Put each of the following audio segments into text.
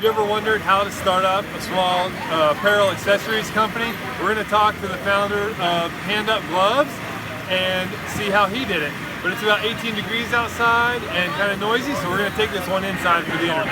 You ever wondered how to start up a small apparel accessories company? We're going to talk to the founder of Handup Gloves and see how he did it. But it's about 18 degrees outside and kind of noisy, so we're going to take this one inside for the interview.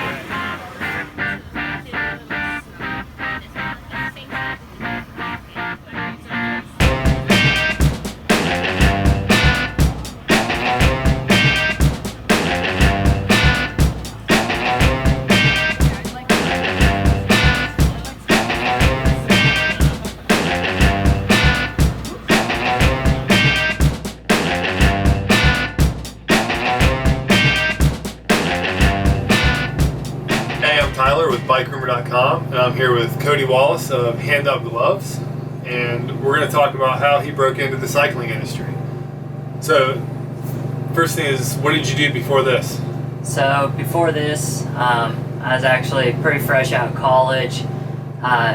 With BikeRumor.com, and I'm here with Cody Wallis of Handup Gloves, and we're going to talk about how he broke into the cycling industry. So, first thing is, what did you do before this? So before this, I was actually pretty fresh out of college.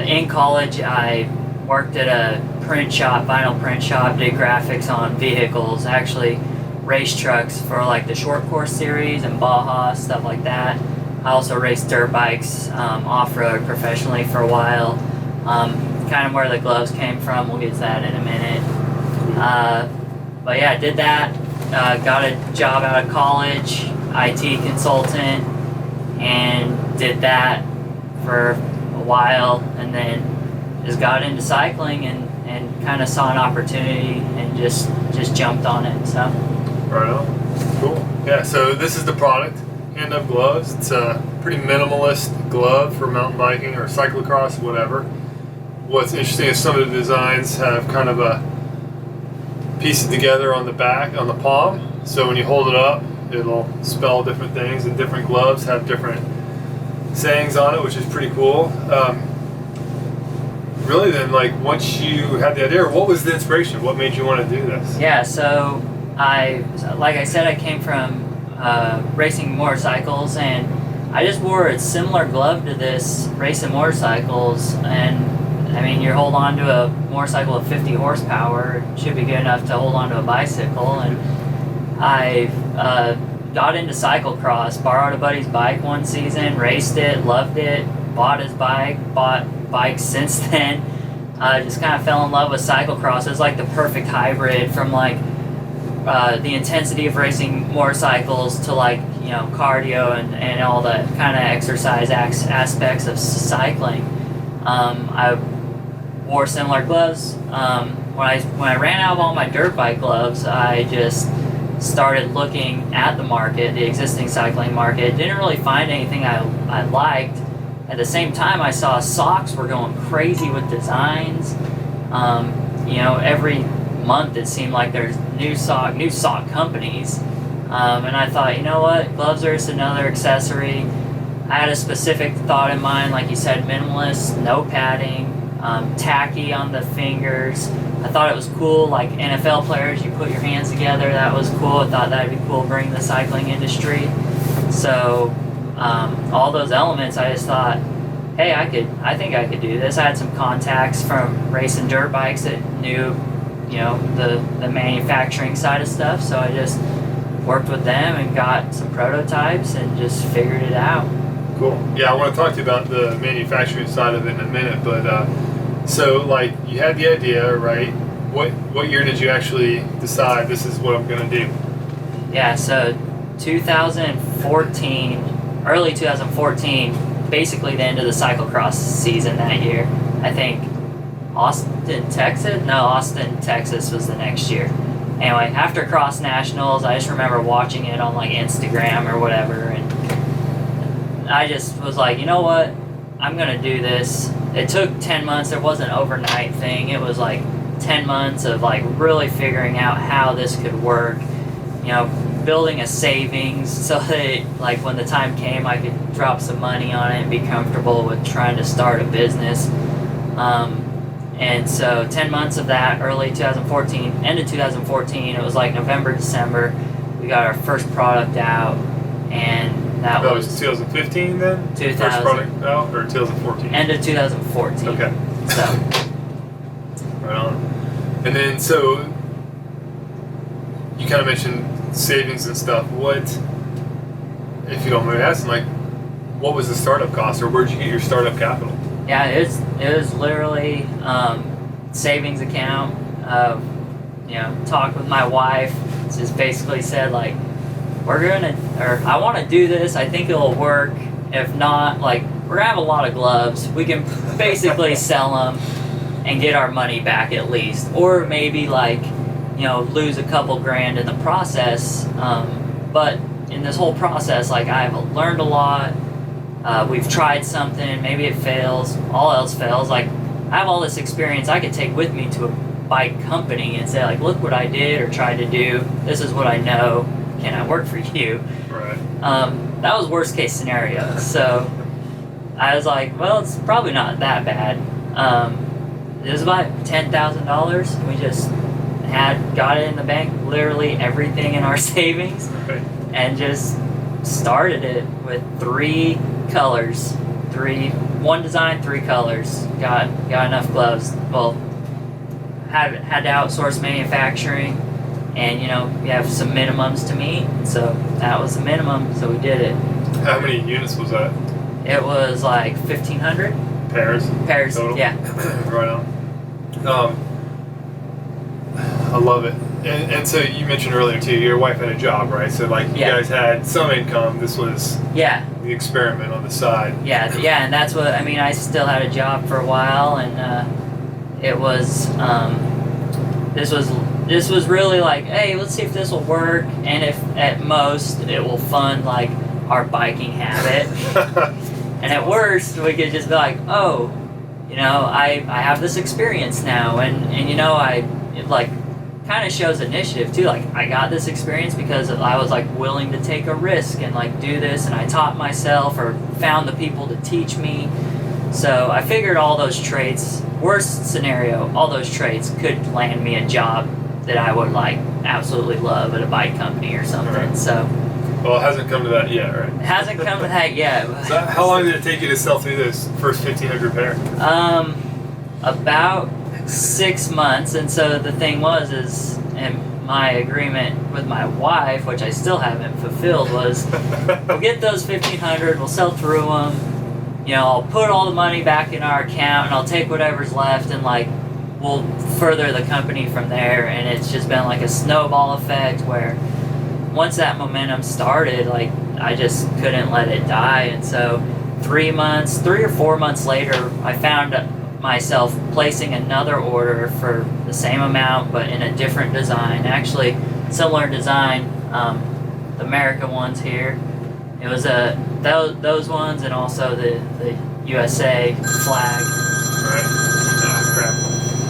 In college, I worked at a print shop, vinyl print shop, did graphics on vehicles, actually race trucks for like the short course series and Baja, stuff like that. I also raced dirt bikes off-road professionally for a while. Kind of where the gloves came from. We'll get to that in a minute. But yeah, I did that. Got a job out of college, IT consultant, and did that for a while, and then just got into cycling and kind of saw an opportunity and just jumped on it. So. Right on. Cool. Yeah. So this is the product. Handup Gloves. It's a pretty minimalist glove for mountain biking or cyclocross, whatever. What's interesting is some of the designs have kind of a piece it together on the back, on the palm. So when you hold it up, it'll spell different things, and different gloves have different sayings on it, which is pretty cool. Really then, like, once you had the idea, what was the inspiration? What made you want to do this? Yeah, so like I said, I came from racing motorcycles, and I just wore a similar glove to this racing motorcycles. And I mean, you hold on to a motorcycle of 50 horsepower, it should be good enough to hold on to a bicycle. And I got into cyclocross, borrowed a buddy's bike one season, raced it, loved it, bought his bike, bought bikes since then. Just kind of fell in love with cyclocross. It was like the perfect hybrid from like the intensity of racing motorcycles to, like, you know, cardio and all the kind of exercise aspects of cycling. I wore similar gloves. When I ran out of all my dirt bike gloves, I just started looking at the market, the existing cycling market. Didn't really find anything I liked. At the same time, I saw socks were going crazy with designs. You know, every month it seemed like there's new sock companies, and I thought, you know what, gloves are just another accessory. I had a specific thought in mind, like you said, minimalist, no padding, tacky on the fingers. I thought it was cool, like NFL players, you put your hands together, that was cool. I thought that'd be cool to bring the cycling industry. So all those elements, I just thought, hey, I think I could do this. I had some contacts from racing dirt bikes that knew, you know, the manufacturing side of stuff, so I just worked with them and got some prototypes and just figured it out. Cool. Yeah, I want to talk to you about the manufacturing side of it in a minute, but so, like, you had the idea, right? What year did you actually decide this is what I'm going to do? Yeah, so 2014, early 2014, basically the end of the cyclocross season that year. I think Austin, Texas was the next year. Anyway, after Cross Nationals, I just remember watching it on like Instagram or whatever, and I just was like, you know what, I'm gonna do this. It took 10 months. It wasn't an overnight thing. It was like 10 months of like really figuring out how this could work, you know, building a savings so that like when the time came, I could drop some money on it and be comfortable with trying to start a business. And so 10 months of that, early 2014, end of 2014, it was like November, December, we got our first product out, and that was 2015 then? 2000. First product out, or 2014? End of 2014. Okay. So. Right on. And then, so, you kind of mentioned savings and stuff. What, if you don't mind asking, like, what was the startup cost, or where'd you get your startup capital? Yeah, it was literally savings account. Talked with my wife. Just basically said like, I want to do this. I think it'll work. If not, like, we're gonna have a lot of gloves. We can basically sell them and get our money back at least, or maybe like, lose a couple grand in the process. But in this whole process, like, I've learned a lot. We've tried something, maybe it fails, all else fails. Like, I have all this experience I could take with me to a bike company and say, like, look what I did or tried to do. This is what I know. Can I work for you? Right. That was worst case scenario. So I was like, well, it's probably not that bad. It was about $10,000. We just got it in the bank, literally everything in our savings, Right. and just started it with 3 colors. One design, 3 colors. Got enough gloves. Well, had to outsource manufacturing, and we have some minimums to meet. So that was the minimum. So we did it. How many units was that? It was like 1,500 Pairs total? Yeah. Right on. I love it. And so you mentioned earlier too, your wife had a job, right? So like you guys had some income. This was the experiment on the side. Yeah, and that's what I mean. I still had a job for a while, and it was this was really like, hey, let's see if this will work, and if at most it will fund like our biking habit, and at worst we could just be like, oh, I have this experience now, and it like kind of shows initiative too. Like, I got this experience because I was like willing to take a risk and like do this, and I taught myself or found the people to teach me. So I figured all those traits, worst scenario, all those traits could land me a job that I would like absolutely love at a bike company or something. Right. So well, it hasn't come to that yet, right? It hasn't come to that yet. So how long did it take you to sell through those first 1,500 pair? About 6 months. And so the thing is, and my agreement with my wife, which I still haven't fulfilled, was we'll get those 1,500, we'll sell through them, I'll put all the money back in our account, and I'll take whatever's left, and like, we'll further the company from there. And it's just been like a snowball effect where once that momentum started, like, I just couldn't let it die. And so 3 or 4 months later, I found myself placing another order for the same amount but in a different design, actually similar design, the America ones here. It was those ones, and also the USA flag. Right. Ah, crap.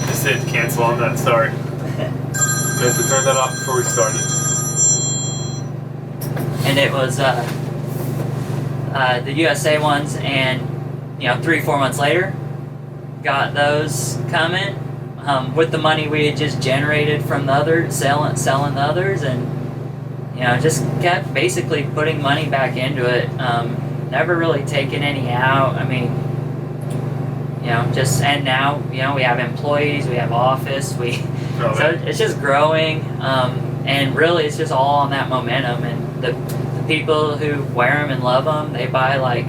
Just hit cancel on that, sorry. Meant to turn that off before we started. And it was the USA ones, and 3-4 months later, got those coming with the money we had just generated from the others, selling the others, and just kept basically putting money back into it. Never really taken any out. I mean, and now we have employees, we have office, so it's just growing, and really it's just all on that momentum. And the people who wear them and love them, they buy like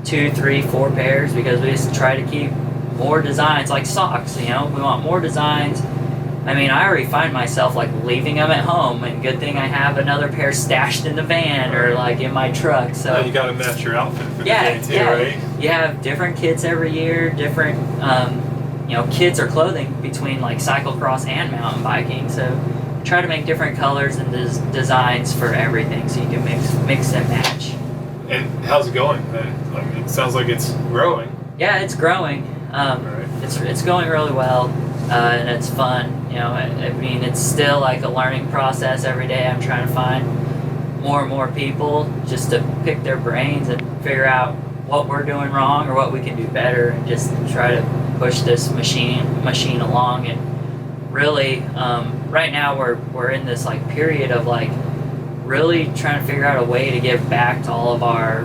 2, 3, 4 pairs, because we just try to keep more designs, like socks. We want more designs. I mean, I already find myself like leaving them at home, and good thing I have another pair stashed in the van or like in my truck. So you got to match your outfit for the day too, right? You have different kits every year, different kits or clothing between like cyclocross and mountain biking. So try to make different colors and designs for everything, so you can mix and match. And how's it going? I mean, it sounds like it's growing. Yeah, it's growing. It's going really well, and it's fun. I mean, it's still like a learning process every day. I'm trying to find more and more people just to pick their brains and figure out what we're doing wrong or what we can do better, and just try to push this machine along. And really, right now we're in this like period of like really trying to figure out a way to give back to all of our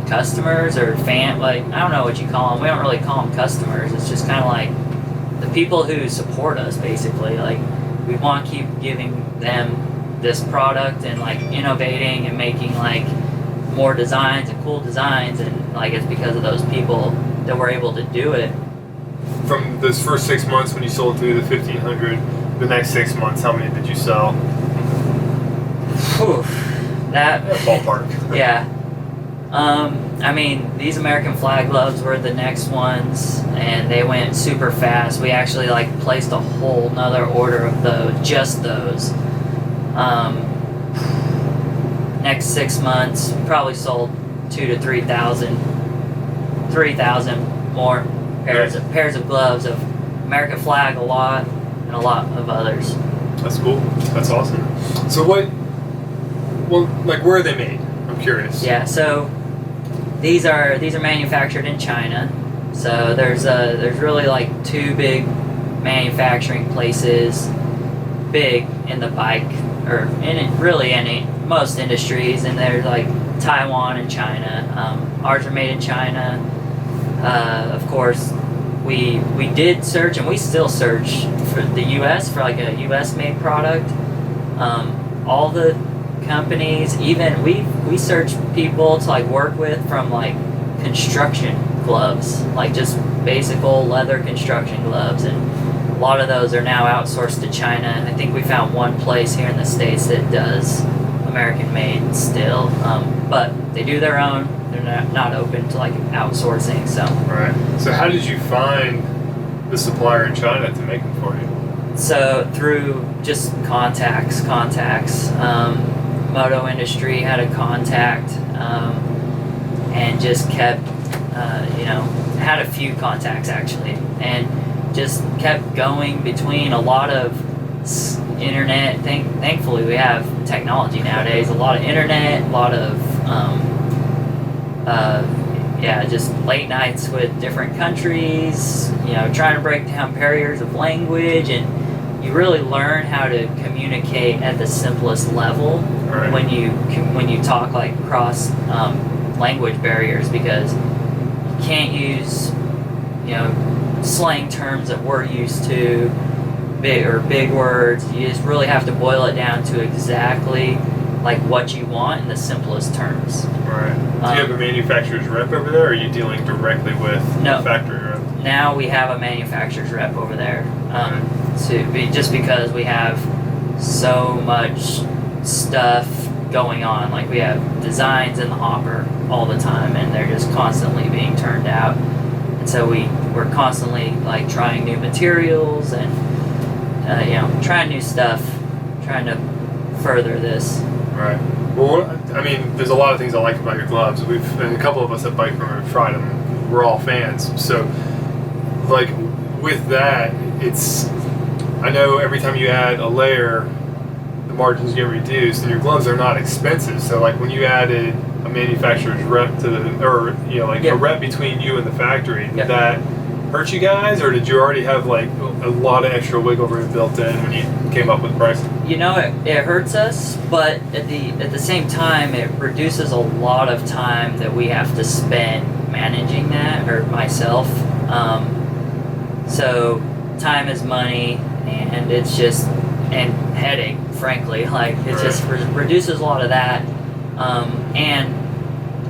customers or like, I don't know what you call them. We don't really call them customers. It's just kind of like the people who support us, basically. Like, we want to keep giving them this product and like innovating and making like more designs and cool designs, and like it's because of those people that were able to do it. From those first 6 months when you sold through the 1,500, the next 6 months, how many did you sell? Whew, that Ballpark. yeah. I mean, these American flag gloves were the next ones, and they went super fast. We actually like placed a whole nother order of those, just those. Next 6 months, probably sold 2,000 to 3,000 more pairs of gloves of American flag, a lot, and a lot of others. That's cool. That's awesome. So where are they made? I'm curious. Yeah, so these are manufactured in China. So there's really like two big manufacturing places, big in the bike or in most industries, and there's like Taiwan and China. Ours are made in China. Of course, we did search, and we still search for the U.S. for like a U.S. made product. All the companies, even we search people to like work with from like construction gloves, like just basic old leather construction gloves, and a lot of those are now outsourced to China. I think we found one place here in the States that does American made still, but they do their own. They're not open to like outsourcing. So right. So how did you find the supplier in China to make them for you? So through just contacts. Moto Industry had a contact, and just kept, had a few contacts actually, and just kept going between a lot of internet. Thankfully, we have technology nowadays. A lot of internet, a lot of just late nights with different countries. Trying to break down barriers of language, and you really learn how to communicate at the simplest level. Right. when you talk like cross language barriers, because you can't use slang terms that we're used to, big words. You just really have to boil it down to exactly like what you want in the simplest terms. Right. Do you have a manufacturer's rep over there, or are you dealing directly with the factory rep? Now we have a manufacturer's rep over there. Just because we have so much stuff going on, like we have designs in the hopper all the time, and they're just constantly being turned out, and so we're constantly like trying new materials and trying new stuff, trying to further this. Right. Well, I mean, there's a lot of things I like about your gloves. And a couple of us at Bike Room have tried them. We're all fans. So, like, with that, I know every time you add a layer, the margins get reduced, and your gloves are not expensive. So, like, when you added a manufacturer's rep a rep between you and the factory, did that hurt you guys, or did you already have like a lot of extra wiggle room built in when you came up with pricing? It hurts us, but at the same time, it reduces a lot of time that we have to spend managing that, or myself. So time is money, and it's just headache, frankly. Like it just reduces a lot of that, and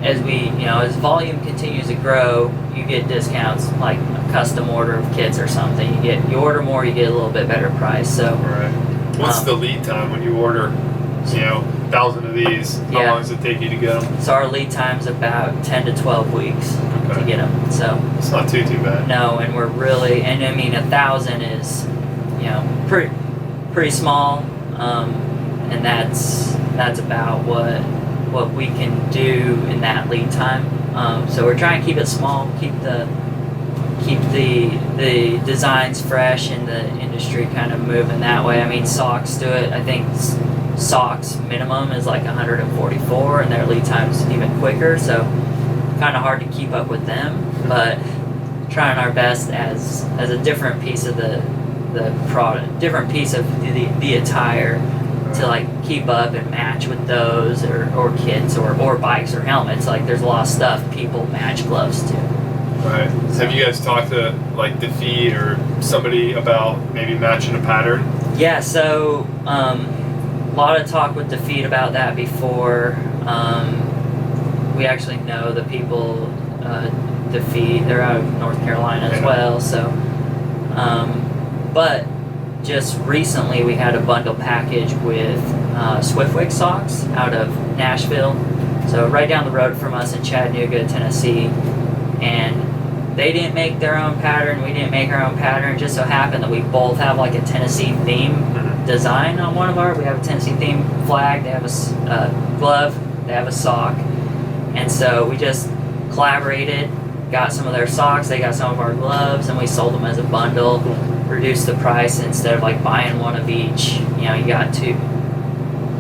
as as volume continues to grow, you get discounts, like a custom order of kits or something. You order more, you get a little bit better price. So what's the lead time when you order 1,000 of these? How long does it take you to get them? So our lead time's about 10 to 12 weeks to get them. So it's not too bad. No, and we're really, and I mean 1,000 is pretty small, and that's about what we can do in that lead time. So we're trying to keep it small, keep the designs fresh, and the industry kind of moving that way. I mean, socks do it. I think socks minimum is like 144, and their lead time's even quicker. So kind of hard to keep up with them, but trying our best as a different piece of the product, different piece of the attire, to like keep up and match with those, or kits, or bikes, or helmets. Like there's a lot of stuff people match gloves to. Right. So have you guys talked to like Defeat or somebody about maybe matching a pattern? Yeah, so a lot of talk with Defeat about that before. we actually know the people to feed. They're out of North Carolina as well. So, but just recently we had a bundle package with Swiftwick socks out of Nashville. So right down the road from us in Chattanooga, Tennessee. And they didn't make their own pattern. We didn't make our own pattern. It just so happened that we both have like a Tennessee theme design on one of our. We have a Tennessee theme flag. They have a glove. They have a sock. And so we just collaborated, got some of their socks. They got some of our gloves, and we sold them as a bundle. Reduced the price. Instead of like buying one of each, you got two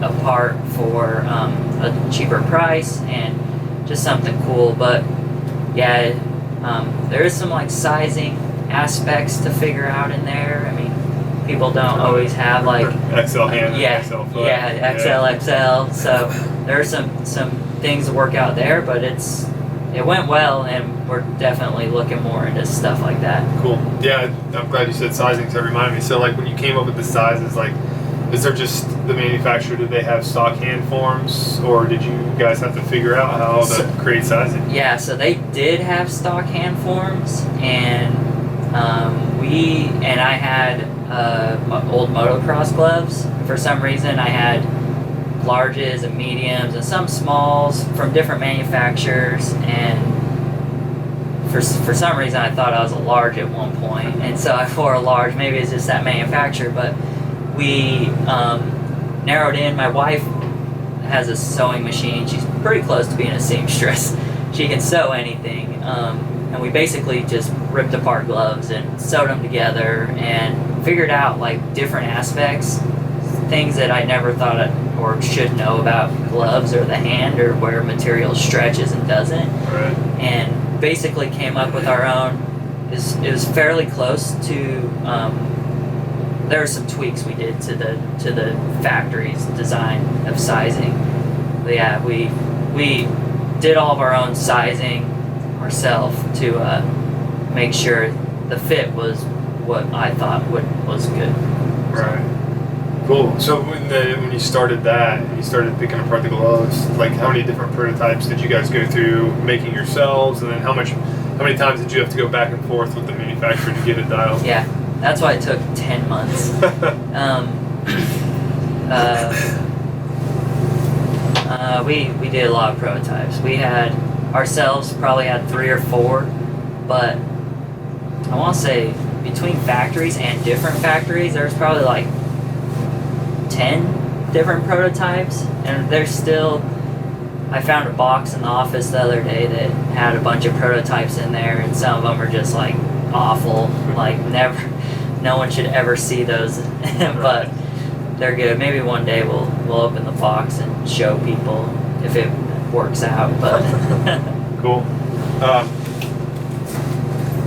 apart for a cheaper price, and just something cool. But yeah, there is some like sizing aspects to figure out in there. I mean, people don't always have like XL hand, XL foot. Yeah, XL. So there are some things to work out there, but it went well, and we're definitely looking more into stuff like that. Cool. Yeah, I'm glad you said sizing, because that reminded me. So like when you came up with the sizes, like, is there just the manufacturer, did they have stock hand forms, or did you guys have to figure out how to create sizing? Yeah, so they did have stock hand forms, and I had old motocross gloves. For some reason I had larges and mediums and some smalls from different manufacturers, and for some reason I thought I was a large at one point, and so I wore a large. Maybe it's just that manufacturer, but we narrowed in. My wife has a sewing machine. She's pretty close to being a seamstress. She can sew anything, and we basically just ripped apart gloves and sewed them together and figured out like different aspects, things that I never thought or should know about gloves or the hand, or where material stretches and doesn't. Right. And basically came up with our own. It was fairly close to. There were some tweaks we did to the factory's design of sizing. But yeah, we did all of our own sizing ourselves to make sure the fit was what I thought was good. Right. Cool. So when you started that, and you started picking apart the gloves, like how many different prototypes did you guys go through making yourselves, and then how many times did you have to go back and forth with the manufacturer to get it dialed? Yeah, that's why it took 10 months. We did a lot of prototypes. We had ourselves probably had 3 or 4, but I want to say between factories and different factories, there's probably like 10 different prototypes, and there's still. I found a box in the office the other day that had a bunch of prototypes in there, and some of them are just like awful. Like no one should ever see those, but they're good. Maybe one day we'll open the box and show people if it works out. But cool.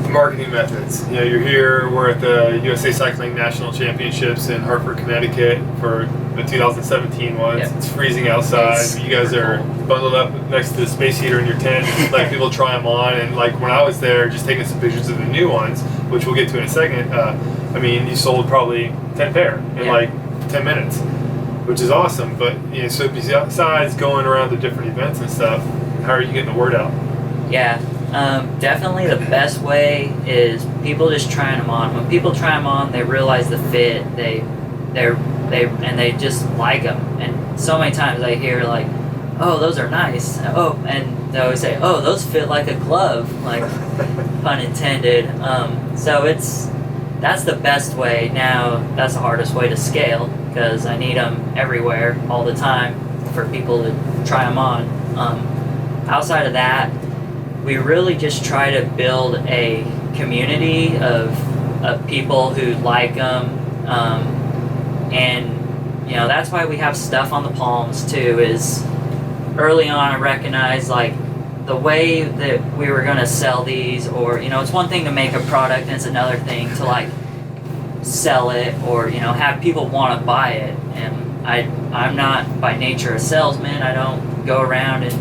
Marketing methods. You're here. We're at the USA Cycling National Championships in Hartford, Connecticut for the 2017 ones. Yep. It's freezing outside. You guys are bundled up next to the space heater in your tent. Like people try them on, and like when I was there, just taking some pictures of the new ones, which we'll get to in a second. I mean, you sold probably 10 pair in like 10 minutes, which is awesome. But so besides going around to different events and stuff, how are you getting the word out? Yeah. Definitely the best way is people just trying them on. When people try them on, they realize the fit. They just like them. And so many times I hear like, "Oh, those are nice." Oh, and they always say, "Oh, those fit like a glove," like pun intended. So that's the best way. Now that's the hardest way to scale, because I need them everywhere all the time for people to try them on. Outside of that, we really just try to build a community of people who like them, and that's why we have stuff on the palms too. Is early on I recognized like the way that we were gonna sell these, or it's one thing to make a product, and it's another thing to like sell it, or have people want to buy it. And I'm not by nature a salesman. I don't go around and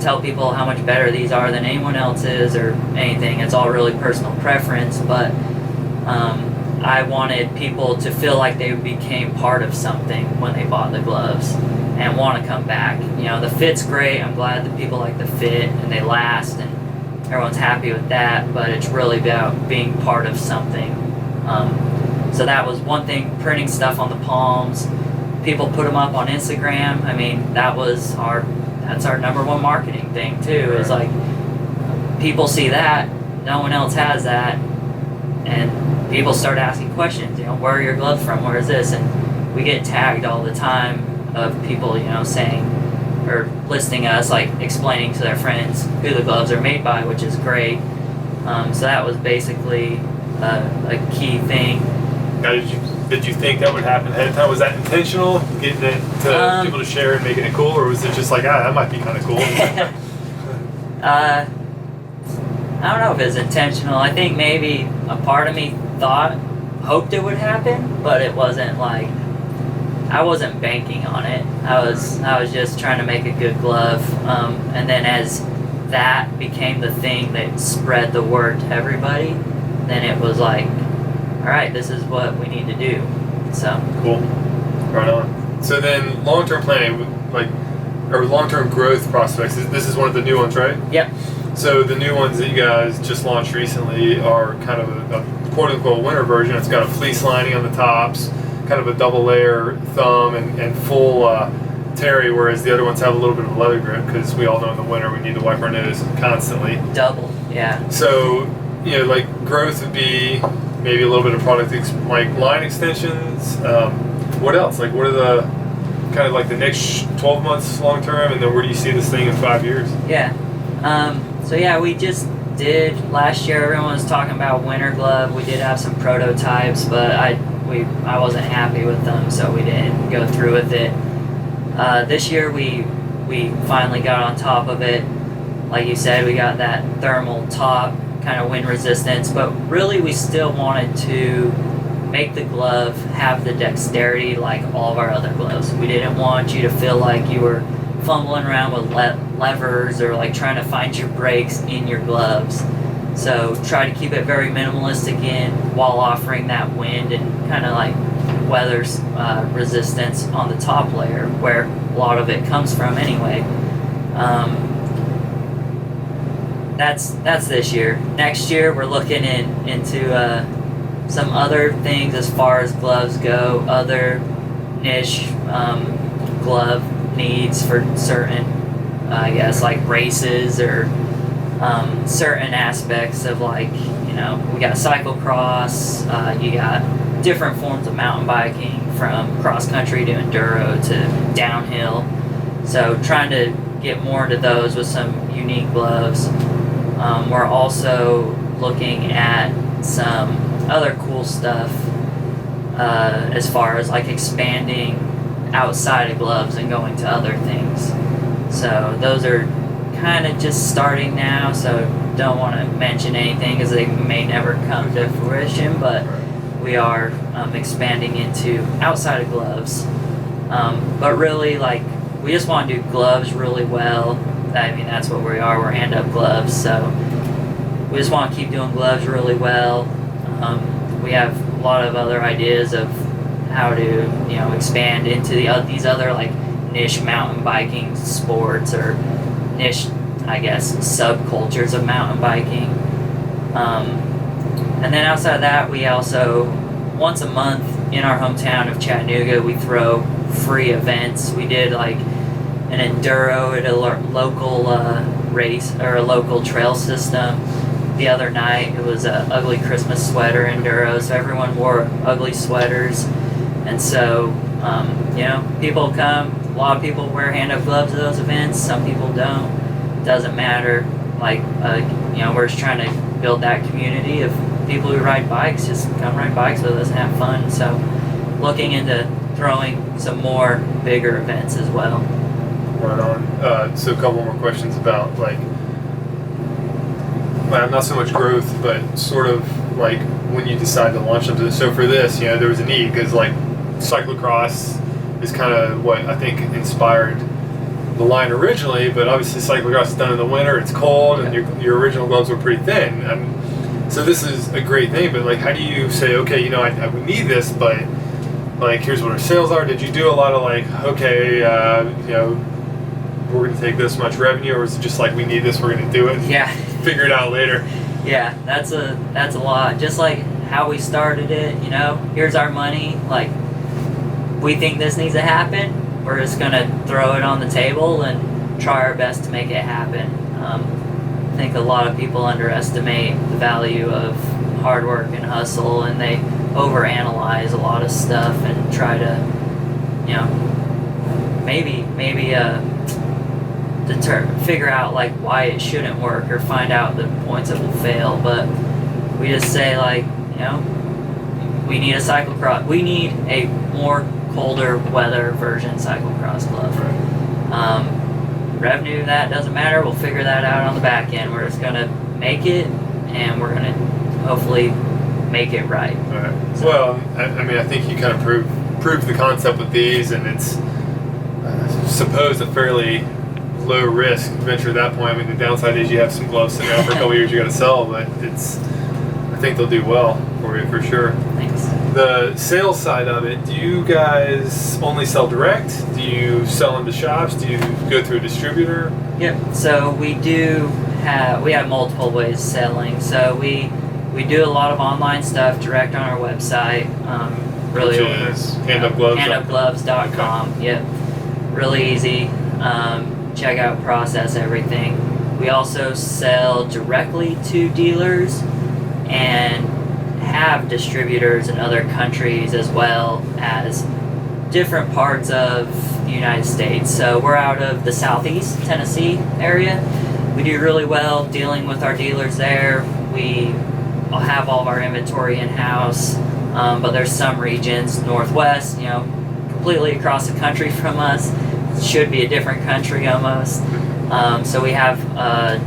tell people how much better these are than anyone else's or anything. It's all really personal preference, but I wanted people to feel like they became part of something when they bought the gloves. and want to come back. You know, the fit's great. I'm glad that people like the fit and they last and everyone's happy with that, but it's really about being part of something. So that was one thing, printing stuff on the palms. People put them up on Instagram. I mean, that's our number one marketing thing too, is like people see that, no one else has that, and people start asking questions, you know, where are your gloves from? Where is this? And we get tagged all the time of people, you know, saying or listing us, like explaining to their friends who the gloves are made by, which is great. So that was basically a key thing. Now, did you think that would happen ahead of time? Was that intentional, getting it to people to share and making it cool, or was it just like, that might be kind of cool? I don't know if it's intentional. I think maybe a part of me hoped it would happen, but it wasn't like, I wasn't banking on it. I was just trying to make a good glove, and then as that became the thing that spread the word to everybody, then it was like, all right, this is what we need to do. So cool, right on. So then, long-term planning, or long-term growth prospects. This is one of the new ones, right? Yep. So the new ones that you guys just launched recently are kind of a quote-unquote winter version. It's got a fleece lining on the tops, kind of a double layer thumb and full terry, whereas the other ones have a little bit of a leather grip because we all know in the winter we need to wipe our nose constantly. Double, yeah. So, you know, like growth would be maybe a little bit of product, like line extensions. What else? Like, what are the kind of like the next 12 months long term, and then where do you see this thing in 5 years? Yeah. So yeah, we just did last year. Everyone was talking about winter glove. We did have some prototypes, but I wasn't happy with them, so we didn't go through with it. This year we finally got on top of it. Like you said, we got that thermal top, kind of wind resistance, but really we still wanted to make the glove have the dexterity like all of our other gloves. We didn't want you to feel like you were fumbling around with levers or like trying to find your brakes in your gloves. So try to keep it very minimalistic while offering that wind and kind of like weather resistance on the top layer where a lot of it comes from anyway. That's this year. Next year we're looking into some other things as far as gloves go, other niche glove needs for certain, I guess, like races or certain aspects of, like, you know, we got cyclocross, you got different forms of mountain biking from cross country to enduro to downhill. So trying to get more into those with some unique gloves. We're also looking at some other cool stuff as far as like expanding outside of gloves and going to other things. So those are kind of just starting now, so don't want to mention anything because they may never come to fruition, but we are expanding into outside of gloves. But really, like, we just want to do gloves really well. I mean, that's what we are. We're Handup Gloves, so we just want to keep doing gloves really well. We have a lot of other ideas of how to, you know, expand into these other like niche mountain biking sports or niche, I guess, subcultures of mountain biking. And then outside of that, we also, once a month in our hometown of Chattanooga, we throw free events. We did like an enduro at a local race or a local trail system the other night. It was a ugly Christmas sweater enduro, so everyone wore ugly sweaters. And so, you know, people come. A lot of people wear Handup gloves at those events. Some people don't. Doesn't matter. Like, you know, we're just trying to build that community of people who ride bikes. Just come ride bikes with us and have fun. So, looking into throwing some more bigger events as well. Right on. So, a couple more questions about, like, well, not so much growth, but sort of like when you decide to launch something. So for this, you know, there was a need because like cyclocross is kind of what I think inspired the line originally, but obviously cyclocross is done in the winter, it's cold, and your original gloves were pretty thin. So this is a great thing, but like, how do you say, okay, you know, we need this, but like, here's what our sales are? Did you do a lot of like, okay, you know, we're going to take this much revenue, or is it just like, we need this, we're going to do it? Yeah. Figure it out later. Yeah, that's a lot. Just like how we started it, you know, here's our money. Like, we think this needs to happen. We're just going to throw it on the table and try our best to make it happen. I think a lot of people underestimate the value of hard work and hustle, and they overanalyze a lot of stuff and try to, you know, maybe figure out like why it shouldn't work or find out the points that will fail. But we just say, like, you know, we need a cyclocross. We need a more colder weather version cyclocross glove. Right. Revenue, that doesn't matter. We'll figure that out on the back end. We're just gonna make it, and we're gonna hopefully make it right. All right. So, well, I mean, I think you kind of proved the concept with these, and it's supposed a fairly low risk venture at that point. I mean, the downside is you have some gloves sitting out for a couple years you got to sell, but I think they'll do well for you for sure. Thanks. The sales side of it, do you guys only sell direct? Do you sell into shops? Do you go through a distributor? Yep. So we have multiple ways of selling. So we do a lot of online stuff direct on our website. Really, which is handupgloves.com. handupgloves.com. Yep. Really easy. Check out, process everything. We also sell directly to dealers and have distributors in other countries as well as different parts of the United States. So we're out of the Southeast Tennessee area. We do really well dealing with our dealers there. We have all of our inventory in-house, but there's some regions, Northwest, you know, completely across the country from us. Should be a different country almost. So we have a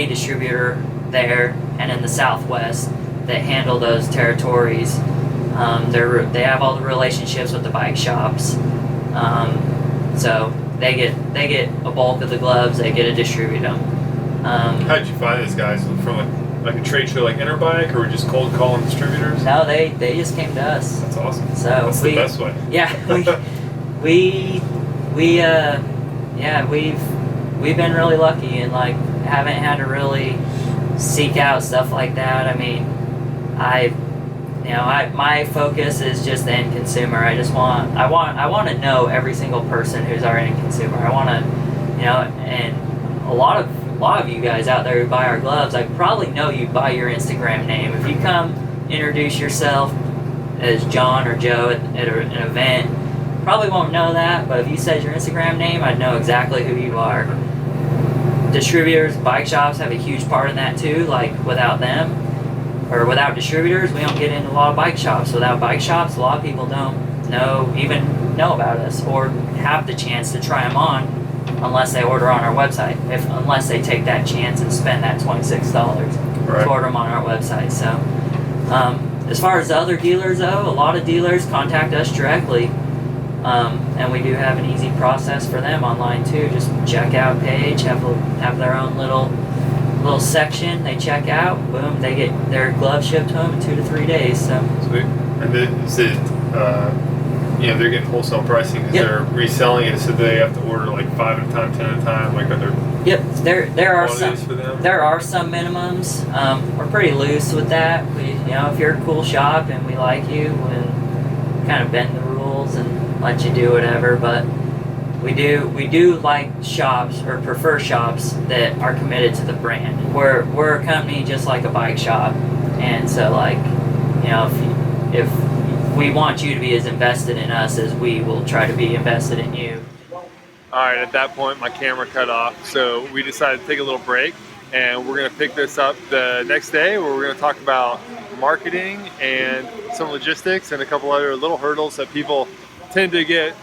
distributor there, and in the Southwest that handle those territories. They have all the relationships with the bike shops, so they get a bulk of the gloves. They get to distribute them. How did you find these guys? From like a trade show like Interbike, or just cold calling distributors? No, they just came to us. That's awesome. So that's the best way. Yeah, we've been really lucky and like haven't had to really seek out stuff like that. I mean, my focus is just the end consumer. I want to know every single person who's our end consumer. I want to, you know, and a lot of you guys out there who buy our gloves, I probably know you by your Instagram name. If you come introduce yourself as John or Joe at an event, probably won't know that, but if you said your Instagram name, I'd know exactly who you are. Distributors, bike shops have a huge part in that too. Like, without them, or without distributors, we don't get into a lot of bike shops. Without bike shops, a lot of people don't even know about us or have the chance to try them on unless they order on our website. Unless they take that chance and spend that $26 to order them on our website. So, as far as the other dealers though, a lot of dealers contact us directly. And we do have an easy process for them online too. Just check out page, have their own little section. They check out, boom, they get their glove shipped home in 2 to 3 days. So sweet. And then is it, they're getting wholesale pricing because they're reselling it, so they have to order like 5 at a time, 10 at a time. Like, are there? Yep, there are some. For them? There are some minimums. We're pretty loose with that. If you're a cool shop and we like you, and kind of bend the rules and let you do whatever, but we do like shops or prefer shops that are committed to the brand. We're a company just like a bike shop, and so if we want you to be as invested in us as we will try to be invested in you. All right, at that point my camera cut off, so we decided to take a little break, and we're going to pick this up the next day where we're going to talk about marketing and some logistics and a couple other little hurdles that people tend to get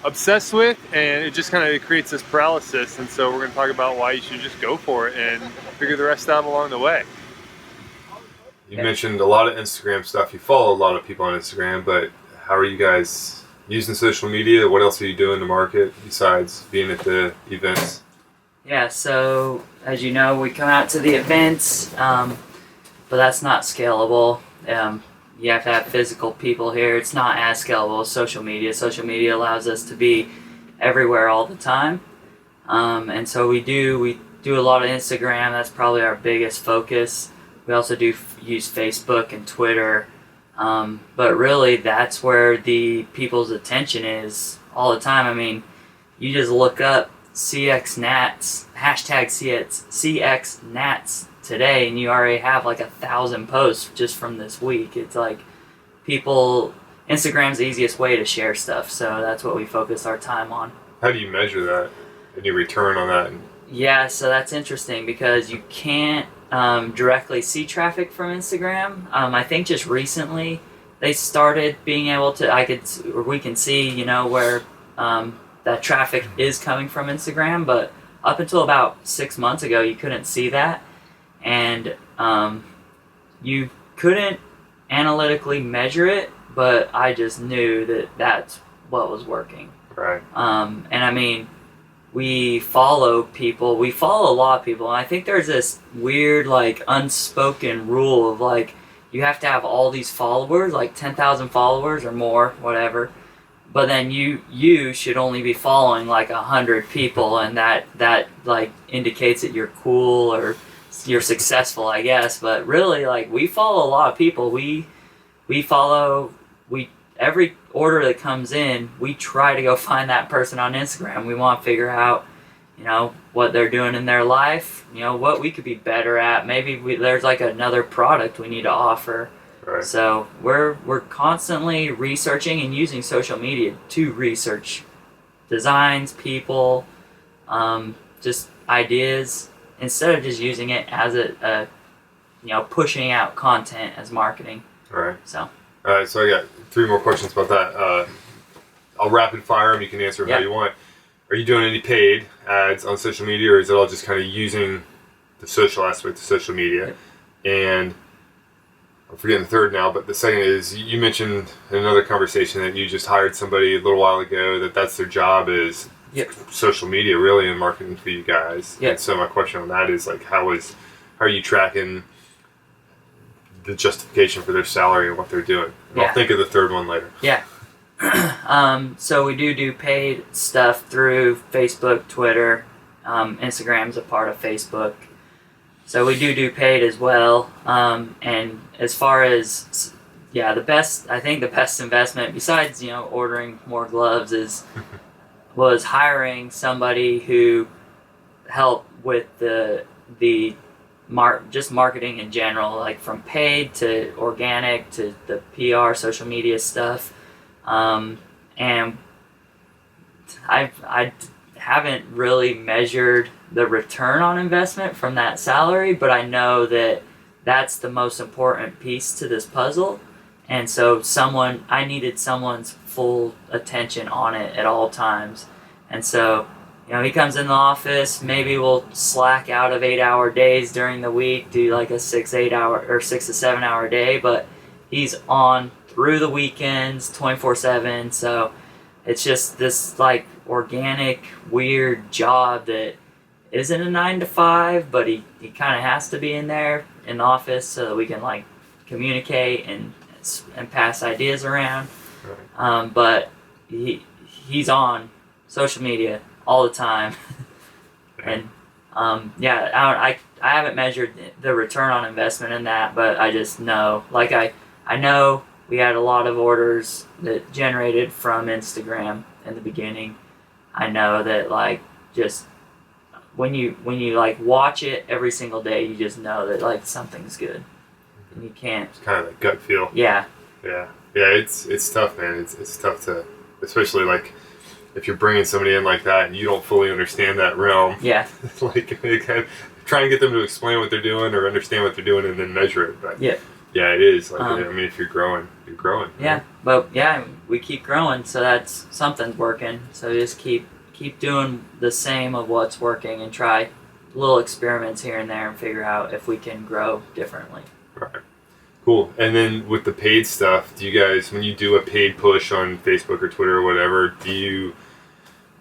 obsessed with, and it just kind of creates this paralysis. And so we're going to talk about why you should just go for it and figure the rest out along the way. You mentioned a lot of Instagram stuff. You follow a lot of people on Instagram, but how are you guys using social media? What else are you doing to market besides being at the events? Yeah, so as you know, we come out to the events, but that's not scalable. you have to have physical people here. It's not as scalable as social media. Social media allows us to be everywhere all the time. And so we do a lot of Instagram. That's probably our biggest focus. We also do use Facebook and Twitter. But really, that's where the people's attention is all the time. I mean, you just look up CXNats, hashtag CXNats today, and you already have like 1,000 posts just from this week. It's like Instagram's the easiest way to share stuff, so that's what we focus our time on. How do you measure that? Any return on that? Yeah, so that's interesting because you can't directly see traffic from Instagram. I think just recently they started being able to, we can see, where that traffic is coming from Instagram, but up until about 6 months ago, you couldn't see that, and you couldn't analytically measure it, but I just knew that that's what was working. Right. And I mean, we follow a lot of people, and I think there's this weird, like, unspoken rule of, like, you have to have all these followers, like 10,000 followers or more, whatever, but then you should only be following like 100 people, and that like indicates that you're cool or you're successful, I guess. But really, like, we follow a lot of people. Every order that comes in, we try to go find that person on Instagram. We want to figure out, what they're doing in their life, what we could be better at. Maybe there's like another product we need to offer. Right. So we're constantly researching and using social media to research designs, people, just ideas, instead of just using it as pushing out content as marketing. Right. So. All right, so I got 3 more questions about that. I'll rapid fire them. You can answer them how you want. Are you doing any paid ads on social media, or is it all just kind of using the social aspect of social media? Yep. And I'm forgetting the third now, but the second is, you mentioned in another conversation that you just hired somebody a little while ago that's their job is social media, really, and marketing for you guys. Yep. And so my question on that is, like, how are you tracking the justification for their salary and what they're doing? And I'll think of the third one later. Yeah. So we do paid stuff through Facebook, Twitter, Instagram's a part of Facebook. So we do paid as well. And as far as, the best investment besides, ordering more gloves was hiring somebody who helped with the just marketing in general, like from paid to organic to the PR, social media stuff. And I haven't really measured the return on investment from that salary, but I know that that's the most important piece to this puzzle. And so I needed someone's full attention on it at all times. And so, he comes in the office, maybe we'll slack out of 8-hour days during the week, do like a 6 to 7 hour day, but he's on through the weekends, 24/7. So it's just this like organic, weird job that isn't a 9 to 5, but he kind of has to be in there in the office so that we can like communicate and pass ideas around. Right. But he's on social media all the time. And I haven't measured the return on investment in that, but I just know, like I know we had a lot of orders that generated from Instagram in the beginning. I know that like just when you like watch it every single day, you just know that like something's good, and you can't. It's kind of that gut feel. Yeah. Yeah. It's tough, man. It's tough to, especially like if you're bringing somebody in like that and you don't fully understand that realm. Yeah. Like trying to get them to explain what they're doing or understand what they're doing and then measure it. But yeah, it is. Like, I mean, if you're growing, you're growing. Yeah, right? But we keep growing, so that's something's working. So just keep doing the same of what's working and try little experiments here and there and figure out if we can grow differently. Right. Cool. And then with the paid stuff, do you guys, when you do a paid push on Facebook or Twitter or whatever,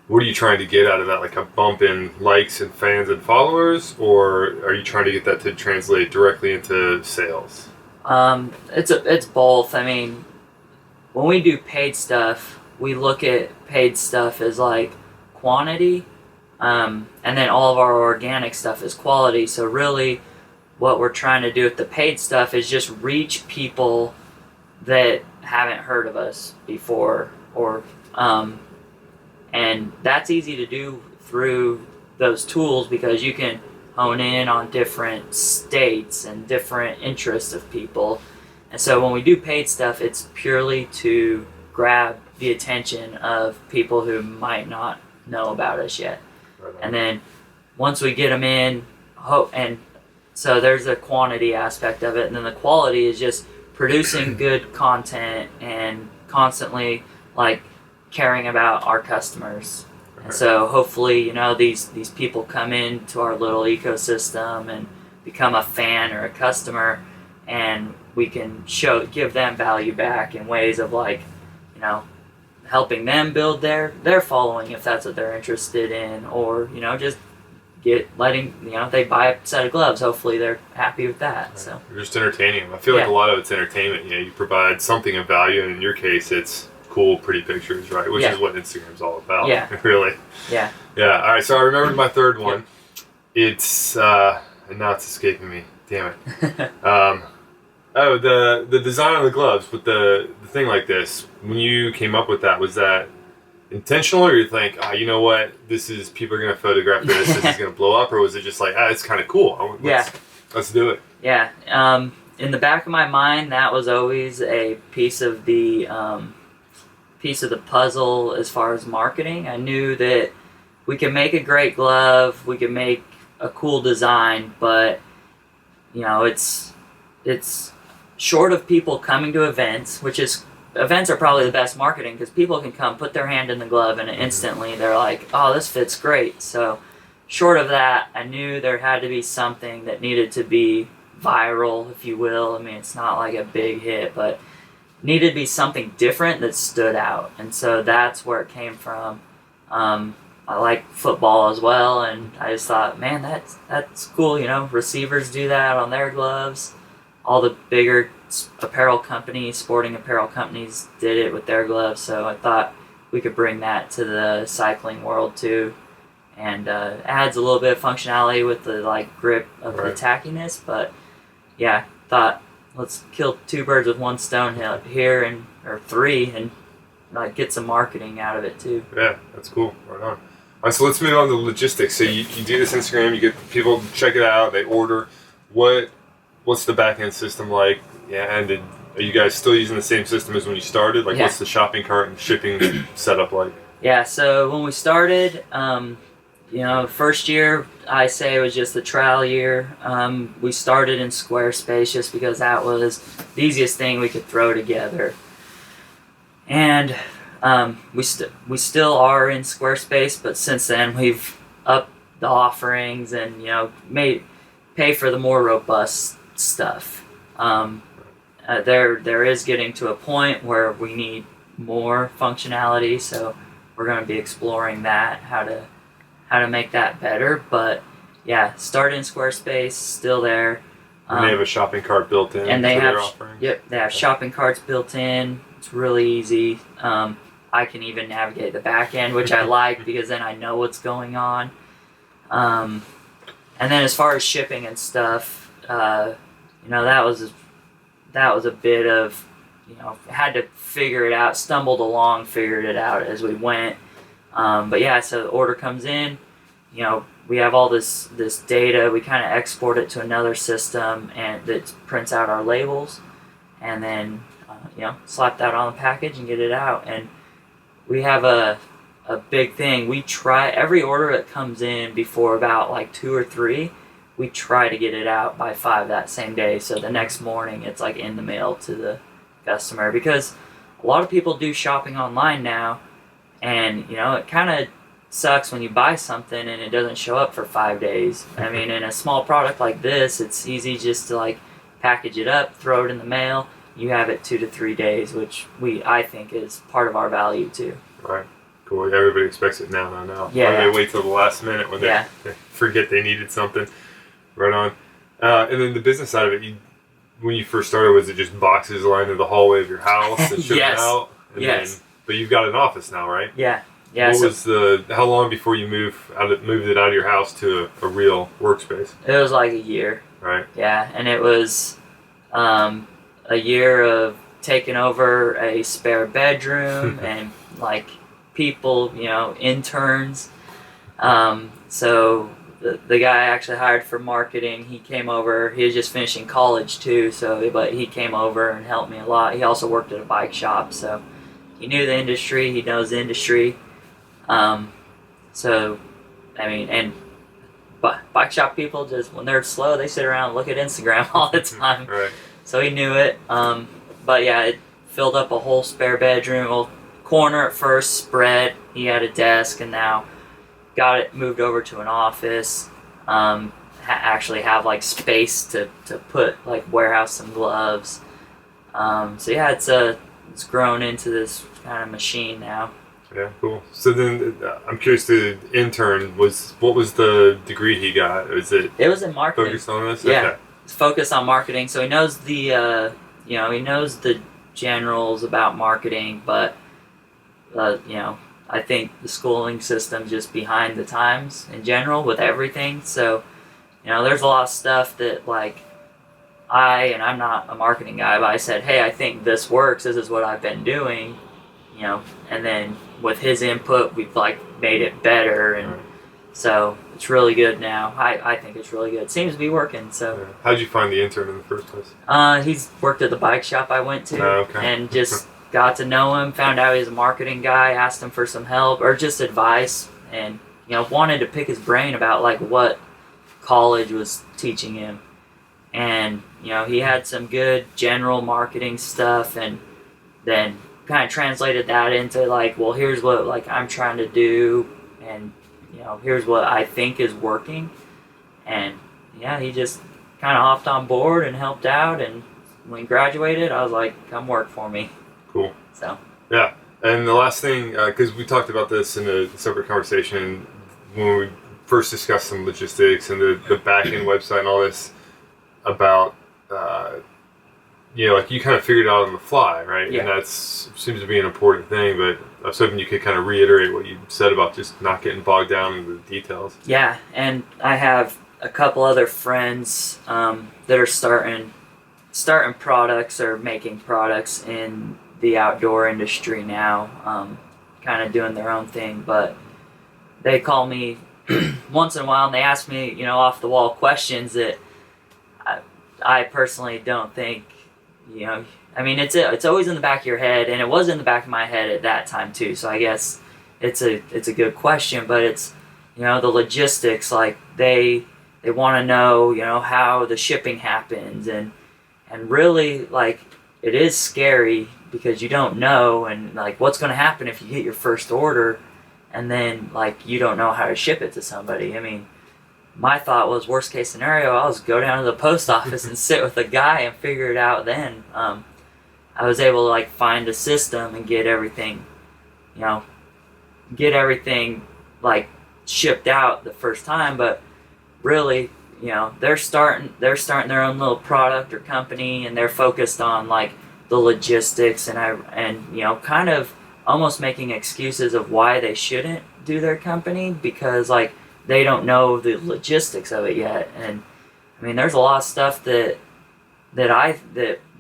what are you trying to get out of that? Like a bump in likes and fans and followers, or are you trying to get that to translate directly into sales? It's both. I mean, when we do paid stuff, we look at paid stuff as like quantity, and then all of our organic stuff is quality. So really, what we're trying to do with the paid stuff is just reach people that haven't heard of us before, or and that's easy to do through those tools because you can hone in on different states and different interests of people. And so when we do paid stuff, it's purely to grab the attention of people who might not know about us yet. Right on. And then once we get them in, and so there's a quantity aspect of it, and then the quality is just producing good content and constantly like caring about our customers. And so hopefully, you know, these people come into our little ecosystem and become a fan or a customer, and we can give them value back in ways of like, you know, helping them build their following if that's what they're interested in, or, you know, just letting, you know, they buy a set of gloves, hopefully they're happy with that. Right. So You're just entertaining them. I feel like a lot of it's entertainment. You know, you provide something of value, and in your case, it's cool, pretty pictures, right? Which is what Instagram's all about. Yeah. Really. Yeah. Yeah. All right. So I remembered my third one. It's and now it's escaping me. Damn it. The design on the gloves with the thing like this. When you came up with that, was that intentional, or you think, you know what, people are gonna photograph this is gonna blow up, or was it just like, it's kind of cool? Let's do it. Yeah. In the back of my mind, that was always a piece of the puzzle as far as marketing. I knew that we could make a great glove, we could make a cool design, but you know, it's short of people coming to events, events are probably the best marketing because people can come, put their hand in the glove, and instantly they're like, oh, this fits great. So short of that, I knew there had to be something that needed to be viral, if you will. I mean, it's not like a big hit, but needed to be something different that stood out. And so that's where it came from. I like football as well, and I just thought, man, that's cool. You know, receivers do that on their gloves. All the bigger apparel companies, sporting apparel companies, did it with their gloves. So I thought we could bring that to the cycling world too, and adds a little bit of functionality with the like grip of the tackiness. But yeah, thought let's kill two birds with one stone here, or three, and like get some marketing out of it too. Yeah, that's cool. Right on. All right, so let's move on to logistics. So you do this Instagram, you get people to check it out, they order. What's the back end system like? Yeah, and are you guys still using the same system as when you started? Like, what's the shopping cart and shipping setup like? Yeah, so when we started, you know, first year, I say it was just the trial year. We started in Squarespace just because that was the easiest thing we could throw together. And we still are in Squarespace, but since then we've upped the offerings and, you know, pay for the more robust stuff. There is getting to a point where we need more functionality, so we're going to be exploring that, how to make that better. But yeah, started in Squarespace, still there. And they have a shopping cart built in, and they have their offerings? Yep, they have shopping carts built in. It's really easy. I can even navigate the back end, which I like because then I know what's going on. And then as far as shipping and stuff, you know, that was a bit of, you know, had to figure it out, stumbled along, figured it out as we went. But yeah, so the order comes in, you know, we have all this data, we kind of export it to another system and that prints out our labels, and then, you know, slap that on the package and get it out. And we have a big thing. We try every order that comes in before about like 2 or 3, we try to get it out by 5 that same day. So the next morning it's like in the mail to the customer, because a lot of people do shopping online now, and you know, it kind of sucks when you buy something and it doesn't show up for 5 days. I mean, in a small product like this, it's easy just to like package it up, throw it in the mail. You have it 2 to 3 days, which I think is part of our value too. Right. Cool. Everybody expects it now. Yeah. Or they wait till the last minute when they forget they needed something. Right on. And then the business side of it, when you first started, was it just boxes lining the hallway of your house and shipping Yes. out? And Yes. But you've got an office now, right? Yeah. Yeah. What was how long before you moved it out of your house to a real workspace? It was like a year. Right. Yeah, and it was a year of taking over a spare bedroom and like people, interns. So the guy I actually hired for marketing, he came over. He was just finishing college too, but he came over and helped me a lot. He also worked at a bike shop, so he knew the industry. He knows the industry. So, I mean, and bike shop people, just when they're slow, they sit around and look at Instagram all the time. Right. So he knew it. But yeah, it filled up a whole spare bedroom, a corner at first, spread. He had a desk, and now got it moved over to an office. Actually have like space to put like warehouse some gloves. So yeah, it's grown into this kind of machine now. Yeah, cool. So then, I'm curious. The intern what was the degree he got? It was in marketing. Focused on this? Yeah, Okay. it's focused on marketing. So he knows the he knows the generals about marketing, but I think the schooling system's just behind the times in general with everything. So there's a lot of stuff that like I'm not a marketing guy, but I said, hey, I think this works. This is what I've been doing. And then with his input, we've like made it better, and so it's really good now. I think it's really good. It seems to be working. So how'd you find the intern in the first place? He's worked at the bike shop I went to, okay. and just got to know him. Found out he was a marketing guy. Asked him for some help or just advice, and wanted to pick his brain about like what college was teaching him, and he had some good general marketing stuff, and then kind of translated that into like, well, here's what like I'm trying to do, and here's what I think is working, and yeah, he just kind of hopped on board and helped out, and when he graduated, I was like, come work for me. Cool. So yeah, and the last thing, because we talked about this in a separate conversation when we first discussed some logistics and the back end website and all this about like you kind of figured it out on the fly, right? Yeah. And that seems to be an important thing, but I was hoping you could kind of reiterate what you said about just not getting bogged down in the details. Yeah, and I have a couple other friends that are starting products or making products in the outdoor industry now, kind of doing their own thing, but they call me once in a while and they ask me, off the wall questions that I personally don't think, I mean, it's always in the back of your head, and it was in the back of my head at that time too. So I guess it's a good question, but it's the logistics, like they want to know how the shipping happens, and really like it is scary because you don't know, and like what's going to happen if you get your first order and then like you don't know how to ship it to somebody. I mean, my thought was, worst case scenario, I'll just go down to the post office and sit with a guy and figure it out then. I was able to like find a system and get everything like shipped out the first time, but really, they're starting their own little product or company, and they're focused on like the logistics, and kind of almost making excuses of why they shouldn't do their company because like they don't know the logistics of it yet. And I mean, there's a lot of stuff that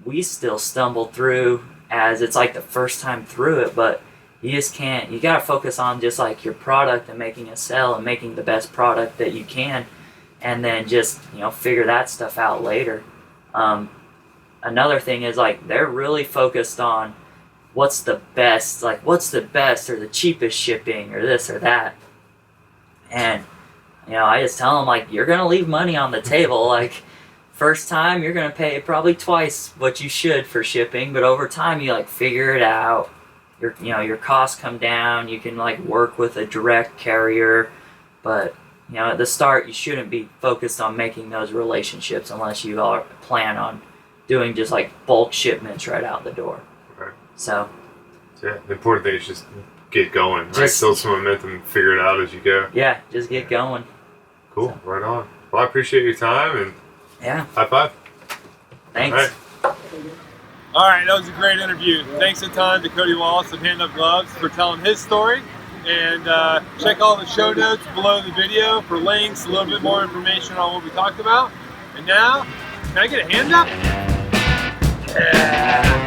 we still stumble through as it's like the first time through it, but you just can't. You gotta focus on just like your product and making it sell and making the best product that you can, and then just figure that stuff out later. Another thing is like they're really focused on what's the best or the cheapest shipping or this or that, and I just tell them like, you're gonna leave money on the table. Like first time you're gonna pay probably twice what you should for shipping, but over time you like figure it out. Your costs come down. You can like work with a direct carrier, but at the start you shouldn't be focused on making those relationships unless you plan on doing just like bulk shipments right out the door. Right. So yeah, the important thing is just get going, right? Build some momentum and figure it out as you go. Yeah, just get going. Cool, right on. Well, I appreciate your time, and yeah, high five. Thanks. All right, that was a great interview. Thanks a ton to Cody Wallis of Handup Gloves for telling his story. And check all the show notes below the video for links, a little bit more information on what we talked about. And now, can I get a hand up? Yeah.